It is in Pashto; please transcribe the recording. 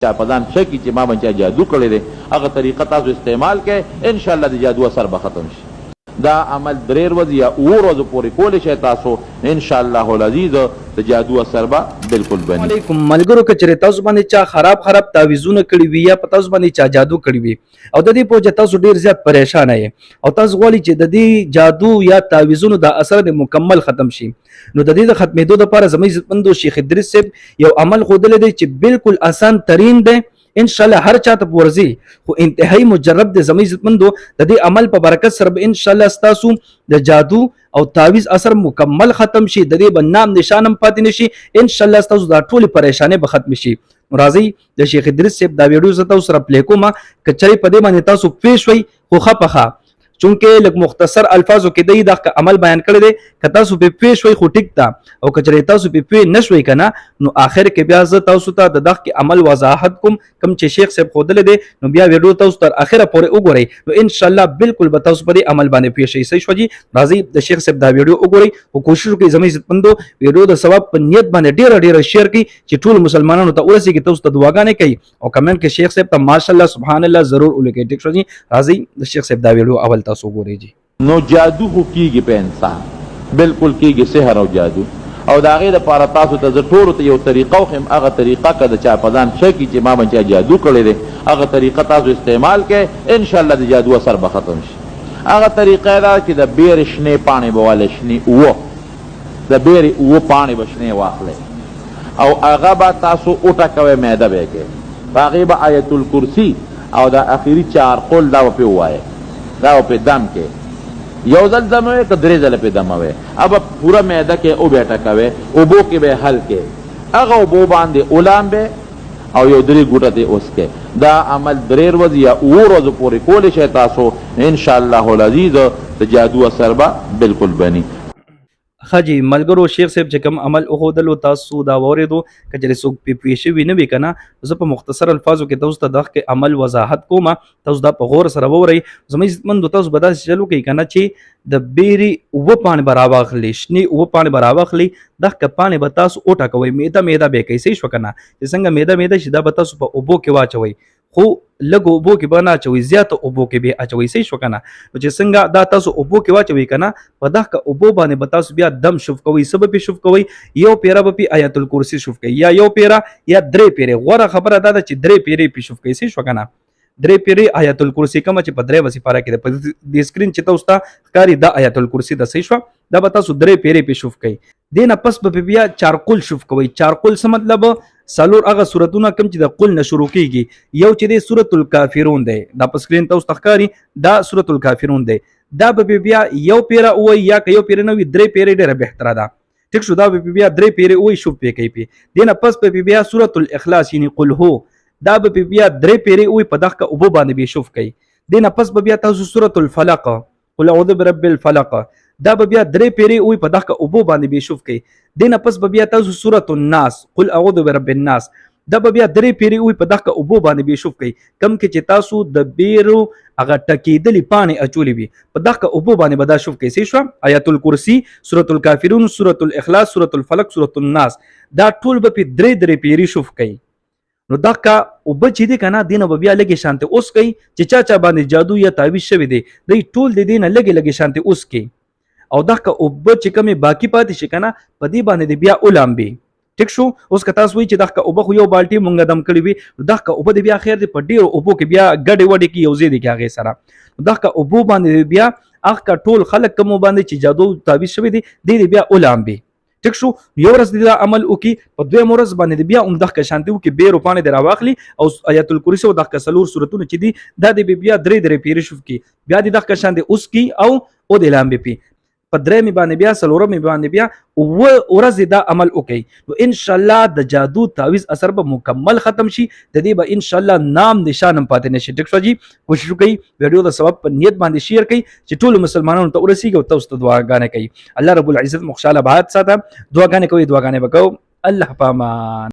چا په ځان شک چې ما باندې جادو کړی دی هغه طریقه تاسو استعمال کړئ انشاءالله د جادو اثر به ختم شي. دا عمل 3 ورځې یا 2 ورځو پورې کولی شئ تاسو انشاءالله العزیز د جادو اثر به بالکل بني. علیکم ملګرو که چېرې تاسو باندې چا خراب تعویذونه کړي وي یا په تاسو باندې چا جادو کړي وي او د دې په وجه تاسو ډېر زیات پریشانه یې او تاسو غواړئ چې د دې جادو یا تعویذونو دا اثر د مکمل ختم شي نو د دې د ختمېدو دپاره زموږ عزتمندو شیخ ادریس صاحب یو عمل ښودلی دی چې بالکل آسان ترین دی ان شاء الله هر چاته ورزي خو انتهایی مجرب د زموږ عزتمندو د دې عمل په برکت سره ان شاء الله ستاسو د جادو او تعویذ اثر مکمل ختم شي د دې به نام نشانم پاتې نشي ان شاء الله ستاسو دا ټولې پریشانۍ به ختم شي. راځئ د شیخ ادریس صاحب دا ویډیو زه تاسو سره پلی کوم که چېرې په دې باندې تاسو پوه شوئ خو ښه پخه چونکې لږ مختصر الفاظو کې دی دا عمل بیان کړی دی که تاسو پې پوه شوئ خو ټیک ده او که چېرې تاسو پې پوه نه شوئ که نه نو آخر کې بیا زه تاسو ته د دغه عمل وضاحت کوم کوم چې شیخ صاحب ښودلی دی نو بیا ویډیو تاسو تر اخره پورې وګورئ نو انشاءالله بالکل به تاسو په دې عمل باندې پوه شئ. صحیح شوه جي راځئ د شیخ صاحب دا ویډیو وګورئ خو کوشش وکړئ زموږ عزتمندو ویډیو د ثواب په نیت باندې ډېره شیر کړئ چې ټولو مسلمانانو ته ورسېږي تاسو ته دعاګانې کوي او کمنټ کې شیخ صاحب ته ماشاءالله سبحان الله ضرور ولیکئ. ټیک شو جي راځئ د شیخ صاحب دا ویډیو اول تاسو وګورئ جي. نو جادو خو کیږي په انسان بالکل کیږي سحر او جادو او د هغې دپاره تاسو ته زه ټولو ته یو طریقه وښیم هغه طریقه که د چا په ځان شکي چې ما باندې جادو کړی دی هغه طریقه تاسو استعمال کړئ انشاءالله د جادو اثر به ختم شي. هغه طریقه دا چې د بیرې شنې پاڼې به والی شنې د بیرې 7 پاڼې به شنې واخلئ او هغه به تاسو وټکوئ میده به یې کړئ په هغې به آیت الکرسي او د اخري چارقل دا به پرې ووایئ دا به پرې دم کړئ یو ځل دموي که 3 ځله پې دموي اب پوره معده کې او به ټکوي اوبو کې به حل کې هغه اوبو باندې اولامبه او یو 3 ګوټه ته اوس کې دا عمل 3 ورځې یا 2 ورځو پورې کولی شئ تاسو انشاءالله العزیز د جادو اثر به بالکل بني. ښه جي ملګرو شیخ صاحب چې کوم عمل وښودلو تاسو دا واورېدو که چېرې څوک پې پوه شوي نه وي که نه زه په مختصر الفاظو کې تاسو ته دغه عمل وضاحت کوم تاسو دا په غور سره واورئ. زموږ عزتمندو تاسو به داسې چل وکئ که نه چې د بیرې 7 پاڼې به راواخلئ شنې 7 پاڼې به راواخلئ دغه پاڼې به تاسو وټکوئ میده به یې کوئ. صحیح شوه که نه چې څنګه میده شي دا به تاسو په اوبو کې واچوئ خو لږ اوبو کې به نه اچوئ زیاته اوبو کې به اچوئ. صحیح شوه که نه نو چې څنګه دا تاسو اوبو کې واچوئ که نه په دغه اوبو باندې به تاسو بیا دم شف کوئ څه به پې شف کوئ یو پیره به پې آیت الکرسي شف کوئ یا یو پیره یا 3 پیرې غوره خبره دا ده چې 3 پیرې پې شف کوئ. صحیح شوه که نه 3 پیرې آیت الکرسي کومه چې په 3 سپاره کې ده په دې سکرین چې تاسو ته ښکاري دا آیت الکرسي ده. صحیح شوه دا به تاسو 3 پیرې پې شف کوئ. دې نه پس به بیا چارقل شف کوئ. چارقل څه مطلب څلور هغه سورتونه کوم چې د قل نه شروع کیږي یو چې دی سورة الکافرون دی دا په سکرین تاسو ته ښکاري دا سورة الکافرون دی دا به بیا یو پیره ووایي یا که یو پیره نه وي 3 پیرې ډېره بهتره ده. ټیک شو دا به بیا 3 پیرې ووایي شوف پې کوي پې دې نه پس به بیا سورة الاخلاص یعنی قل هو دا به بیا 3 پیرې ووایي په دغه اوبو باندې به شوف کوي. دې نه پس به بیا تاسو سورة الفلق قل اعوذ برب الفلق دا به بیا 3 پیرې ووایي په دغه اوبو باندې به شوف کوي. دې نه پس به بیا تاسو سورة الناس قل اعوذ برب الناس دا به بیا 3 پیرې ووایي په دغه اوبو باندې به شوف کوي. کم کې چې تاسو د بیرو هغه ټکېدلې پاڼې اچولې وي په دغه اوبو باندې به دا شوف کوي. صحیح شوه آیت الکرسي سورة الکافرون سورة الاخلاص سورة الفلق سورة الناس دا ټول به پې 3 پیرې شوف کوي. نو دغه اوبه چې دي که نه دې نه به بیا لږې شانتې اوس کوي چې چا باندې جادو یا تعویذ شوی دی دی ټول د دې نه لږې شانتې اوس کوي او دغه اوبه چې کومې باقي پاتې شي که نه په دې باندې بیا ولامبي. ټیک شو اوس که تاسو وایي چې دغه اوبه خو یو بالټي مونږ دم کړي وي دغه اوبه د بیا خیر دی په ډېرو اوبو کې بیا ګډې وډې کې یو ځای دی کې هغې سره دغه اوبو باندې بیا هغه ټول خلک کومو باندې چې جادو تعویذ شوی دی دې بیا ولامبي. ټیک شو یو ورځ دا عمل وکړي په 2 ورځ باندې بیا دغه شانتي وکړي بیرو پاڼې دې راواخلي او آیت الکرسي او دغه 4 سورتونه چې دي دا دې بیا 3 پیرې شوف کړي بیا دې دغه شانتې اوس کړي او دې لامبې پي په 3 باندې بیا 4 باندې بیا ورځې دا عمل وکړي نو انشاءالله د جادو تعویذ اثر به مکمل ختم شي د دې به انشاءالله نام نشان هم پاتې نشي. ټیک شو جي کوشش وکړئ ویډیو د ثواب په نیت باندې شیر کړئ چې ټولو مسلمانانو ته ورسیږي او تاسو ته دعاګانې کوي. الله رب العزت مو خوشحاله بهات ساته دعاګانې کوي دعاګانې به کوو. الله پامان.